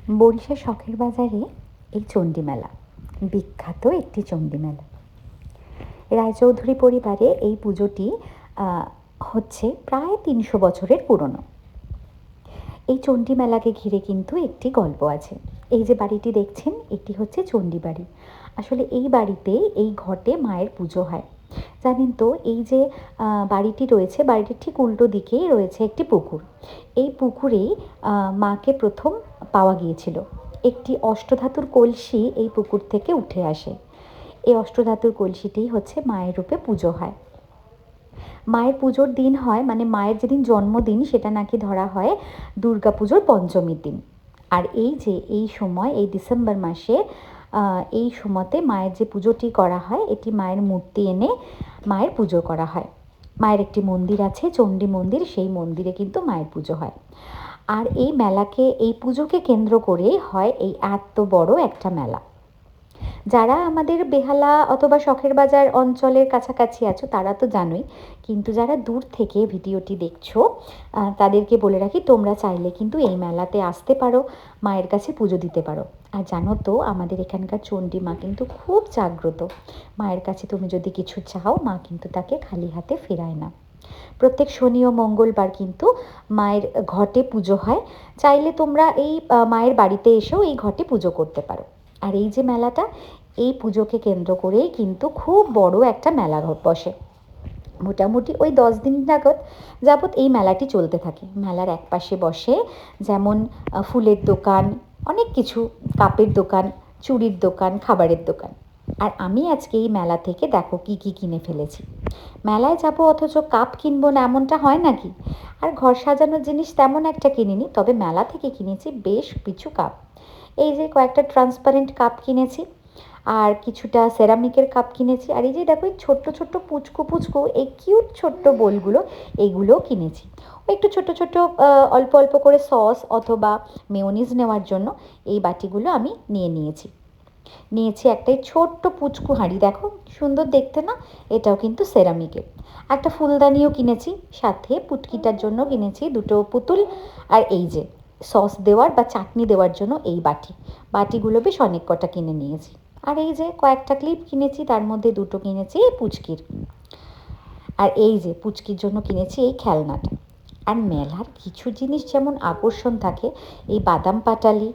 বরিশাল শখের বাজারে এই চণ্ডী মেলা, বিখ্যাত একটি চণ্ডী মেলা। রায়চৌধুরী পরিবারে এই পুজোটি হচ্ছে প্রায় ৩০০ বছরের পুরনো। এই চণ্ডী মেলাকে ঘিরে কিন্তু একটি গল্প আছে। এই যে বাড়িটি দেখছেন, এটি হচ্ছে চণ্ডী বাড়ি। আসলে এই বাড়িতে এই ঘটে মায়ের পুজো হয়। জানেন তো, এই যে বাড়িটি রয়েছে, বাড়িটির ঠিক উল্টো দিকেই রয়েছে একটি পুকুর। এই পুকুরেই মাকে প্রথম পাওয়া গিয়েছিল। একটি অষ্টধাতুর কলসি এই পুকুর থেকে উঠে আসে। এই অষ্টধাতুর কলসিটিই হচ্ছে মায়ের রূপে পুজো হয়। মায়ের পুজোর দিন হয়, মানে মায়ের যেদিন জন্মদিন সেটা নাকি ধরা হয় দুর্গা পুজোর পঞ্চমীর দিন। আর এই যে এই সময়, এই ডিসেম্বর মাসে এই সময়তে মায়ের যে পুজোটি করা হয়, এটি মায়ের মূর্তি এনে মায়ের পুজো করা হয়। মায়ের একটি মন্দির আছে, চণ্ডী মন্দির, সেই মন্দিরে কিন্তু মায়ের পুজো হয়। আর এই মেলাকে, এই পুজোকে কেন্দ্র করে হয় এই এত বড় একটা মেলা। যারা আমাদের বেহালা অথবা শখের বাজার অঞ্চলের কাছাকাছি আছো তারা তো জানোই, কিন্তু যারা দূর থেকে ভিডিওটি দেখছো তাদেরকে বলে রাখি, তোমরা চাইলে কিন্তু এই মেলাতে আসতে পারো, মায়ের কাছে পুজো দিতে পারো। আর জানো তো, আমাদের এখানকার চণ্ডী মা কিন্তু খুব জাগ্রত। মায়ের কাছে তুমি যদি কিছু চাও, মা কিন্তু তাকে খালি হাতে ফেরায় না। প্রত্যেক শনি ও মঙ্গলবার কিন্তু মায়ের ঘটে পুজো হয়। চাইলে তোমরা এই মায়ের বাড়িতে এসেও এই ঘটে পুজো করতে পারো। আর এই যে মেলাটা, এই পুজোকে কেন্দ্র করেই কিন্তু খুব বড় একটা মেলা বসে। মোটামুটি ওই 10 দিন যাবৎ এই মেলাটি চলতে থাকে। মেলার একপাশে বসে যেমন ফুলের দোকান, অনেক কিছু, কাপের দোকান, চুড়ির দোকান, খাবারের দোকান। আর আমি আজকে এই মেলা থেকে দেখো কি কি কিনে ফেলেছি। মেলায় যাবো অথচ কাপ কিনবো না, এমনটা হয় নাকি? আর ঘর সাজানোর জিনিস তেমন একটা কিনিনি, তবে মেলা থেকে কিনেছি বেশ কিছু কাপ। এই যে কয়েকটা ট্রান্সপারেন্ট কাপ কিনেছি, আর কিছুটা সেরামিকের কাপ কিনেছি। আর এই যে দেখো, এই ছোট্ট ছোট্ট পুচকু পুচকু এই কিউট ছোট্ট বোলগুলো, এইগুলোও কিনেছি। ও একটু ছোট ছোট অল্প অল্প করে সস অথবা মেয়োনিজ নেওয়ার জন্য এই বাটিগুলো আমি নিয়েছি একটাই ছোট্ট পুচকু হাঁড়ি, দেখো সুন্দর দেখতে না? এটাও কিন্তু সেরামিকের। একটা ফুলদানিও কিনেছি, সাথে পুটকিটার জন্য কিনেছি দুটো পুতুল। আর এই যে সস দেওয়ার বা চাটনি দেওয়ার জন্য এই বাটিগুলো বেশ অনেক কটা কিনে নিয়েছি। আর এই যে কয়েকটা ক্লিপ কিনেছি, তার মধ্যে দুটো কিনেছি পুচকির। আর এই যে পুচকির জন্য কিনেছি এই খেলনাটা। আর মেলার কিছু জিনিস যেমন আকর্ষণ থাকে, এই বাদাম পাটালি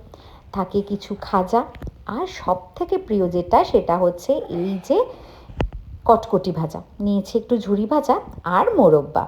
থাকে, কিছু খাজা, আর সব থেকে প্রিয় যেটা সেটা হচ্ছে এই যে কটকটি ভাজা। নিয়েছি একটু ঝুরি ভাজা আর মোরব্বা।